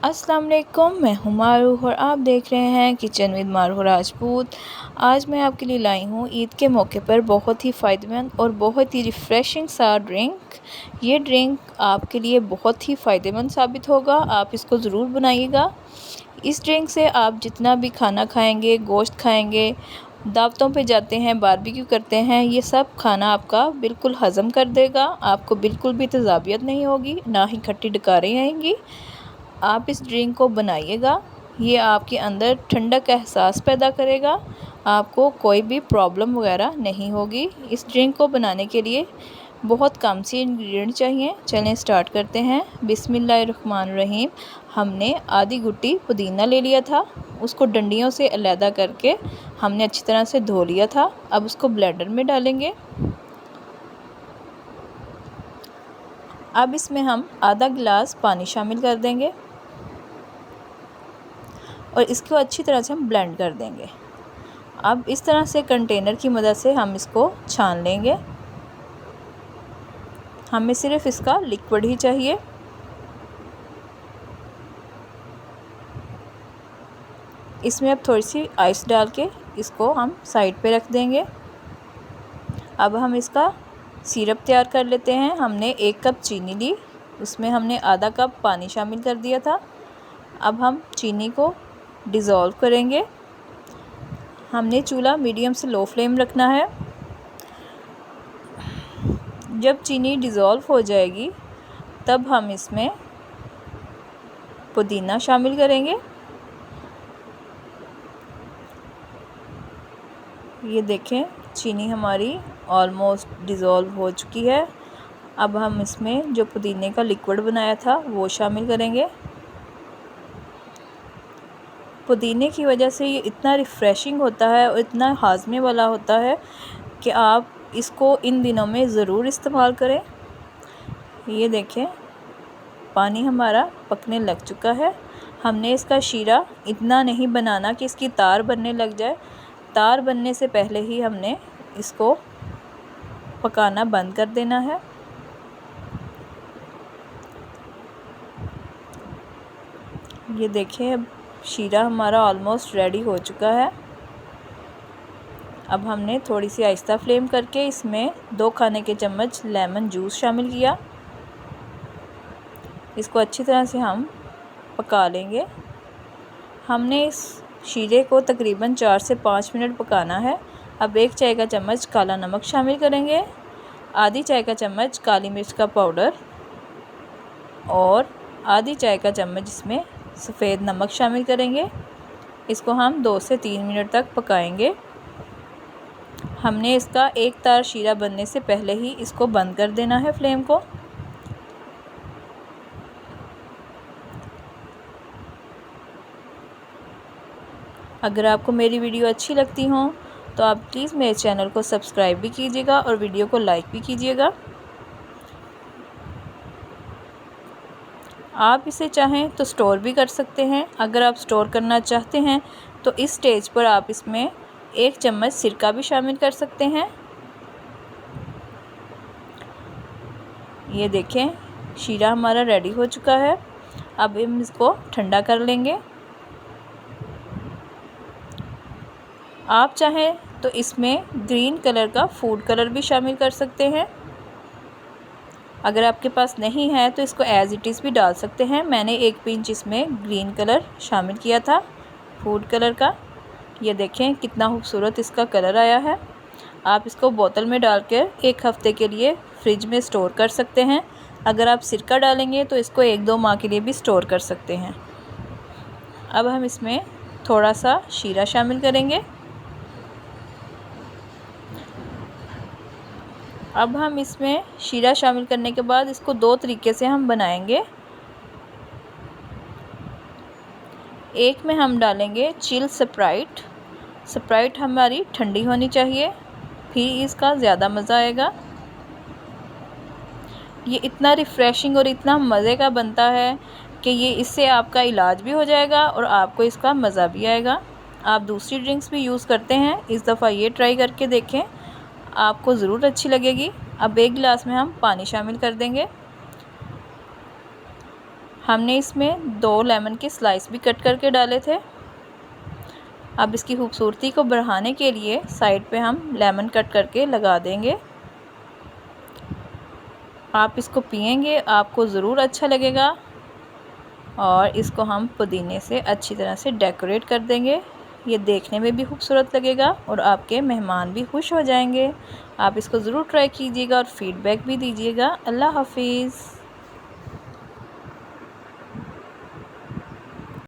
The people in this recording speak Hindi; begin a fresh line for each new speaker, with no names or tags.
अस्सलाम वालेकुम, मैं हूँ मारूफ़ और आप देख रहे हैं किचन विद मारूफ़ राजपूत। आज मैं आपके लिए लाई हूँ ईद के मौके पर बहुत ही फ़ायदेमंद और बहुत ही रिफ़्रेशिंग सा ड्रिंक। ये ड्रिंक आपके लिए बहुत ही फ़ायदेमंद साबित होगा, आप इसको ज़रूर बनाइएगा। इस ड्रिंक से आप जितना भी खाना खाएंगे, गोश्त खाएंगे, दावतों पे जाते हैं, बारबेक्यू करते हैं, ये सब खाना आपका बिल्कुल हज़म कर देगा। आपको बिल्कुल भी तेज़ाबियत नहीं होगी, ना ही खट्टी डकारें आएंगी। आप इस ड्रिंक को बनाइएगा, ये आपके अंदर ठंडक का एहसास पैदा करेगा, आपको कोई भी प्रॉब्लम वगैरह नहीं होगी। इस ड्रिंक को बनाने के लिए बहुत कम सी इंग्रेडिएंट चाहिए। चलें स्टार्ट करते हैं। बिस्मिल्लाहिर्रहमानिर्रहीम। हमने आधी गुट्टी पुदीना ले लिया था, उसको डंडियों से अलहदा करके हमने अच्छी तरह से धो लिया था। अब उसको ब्लेंडर में डालेंगे। अब इसमें हम आधा गिलास पानी शामिल कर देंगे और इसको अच्छी तरह से हम ब्लेंड कर देंगे। अब इस तरह से कंटेनर की मदद से हम इसको छान लेंगे। हमें सिर्फ इसका लिक्विड ही चाहिए। इसमें अब थोड़ी सी आइस डाल के इसको हम साइड पे रख देंगे। अब हम इसका सिरप तैयार कर लेते हैं। हमने 1 कप चीनी ली, उसमें हमने आधा कप पानी शामिल कर दिया था। अब हम चीनी को डिज़ोल्व करेंगे। हमने चूल्हा मीडियम से लो फ्लेम रखना है। जब चीनी डिज़ोल्व हो जाएगी तब हम इसमें पुदीना शामिल करेंगे। ये देखें, चीनी हमारी ऑलमोस्ट डिज़ोल्व हो चुकी है। अब हम इसमें जो पुदीने का लिक्विड बनाया था वो शामिल करेंगे। पुदीने की वजह से ये इतना रिफ़्रेशिंग होता है और इतना हाज़मे वाला होता है कि आप इसको इन दिनों में ज़रूर इस्तेमाल करें। ये देखें, पानी हमारा पकने लग चुका है। हमने इसका शीरा इतना नहीं बनाना कि इसकी तार बनने लग जाए। तार बनने से पहले ही हमने इसको पकाना बंद कर देना है। ये देखें, अब शीरा हमारा ऑलमोस्ट रेडी हो चुका है। अब हमने थोड़ी सी आहिस्ता फ्लेम करके इसमें 2 खाने के चम्मच लेमन जूस शामिल किया। इसको अच्छी तरह से हम पका लेंगे। हमने इस शीरे को तकरीबन 4 से 5 मिनट पकाना है। अब 1 चाय का चम्मच काला नमक शामिल करेंगे, आधी चाय का चम्मच काली मिर्च का पाउडर और आधी चाय का चम्मच इसमें सफ़ेद नमक शामिल करेंगे। इसको हम 2 से 3 मिनट तक पकाएंगे। हमने इसका एक तार शीरा बनने से पहले ही इसको बंद कर देना है फ्लेम को। अगर आपको मेरी वीडियो अच्छी लगती हो तो आप प्लीज़ मेरे चैनल को सब्सक्राइब भी कीजिएगा और वीडियो को लाइक भी कीजिएगा। आप इसे चाहें तो स्टोर भी कर सकते हैं। अगर आप स्टोर करना चाहते हैं तो इस स्टेज पर आप इसमें 1 चम्मच सिरका भी शामिल कर सकते हैं। ये देखें, शीरा हमारा रेडी हो चुका है। अब हम इसको ठंडा कर लेंगे। आप चाहें तो इसमें ग्रीन कलर का फूड कलर भी शामिल कर सकते हैं। अगर आपके पास नहीं है तो इसको एज़ इट इज़ भी डाल सकते हैं। मैंने 1 पिंच इसमें ग्रीन कलर शामिल किया था, फूड कलर का। ये देखें कितना खूबसूरत इसका कलर आया है। आप इसको बोतल में डालकर 1 हफ़्ते के लिए फ्रिज में स्टोर कर सकते हैं। अगर आप सिरका डालेंगे तो इसको 1-2 माह के लिए भी स्टोर कर सकते हैं। अब हम इसमें थोड़ा सा शीरा शामिल करेंगे। अब हम इसमें शीरा शामिल करने के बाद इसको 2 तरीके से हम बनाएंगे। एक में हम डालेंगे चिल स्प्राइट। स्प्राइट हमारी ठंडी होनी चाहिए, फिर इसका ज़्यादा मज़ा आएगा। ये इतना रिफ़्रेशिंग और इतना मज़े का बनता है कि ये इससे आपका इलाज भी हो जाएगा और आपको इसका मज़ा भी आएगा। आप दूसरी ड्रिंक्स भी यूज़ करते हैं, इस दफ़ा ये ट्राई करके देखें, आपको ज़रूर अच्छी लगेगी। अब 1 गिलास में हम पानी शामिल कर देंगे। हमने इसमें 2 लेमन के स्लाइस भी कट करके डाले थे। अब इसकी खूबसूरती को बढ़ाने के लिए साइड पे हम लेमन कट करके लगा देंगे। आप इसको पिएंगे, आपको ज़रूर अच्छा लगेगा और इसको हम पुदीने से अच्छी तरह से डेकोरेट कर देंगे। ये देखने में भी खूबसूरत लगेगा और आपके मेहमान भी खुश हो जाएंगे। आप इसको ज़रूर ट्राई कीजिएगा और फीडबैक भी दीजिएगा। अल्लाह हाफिज़।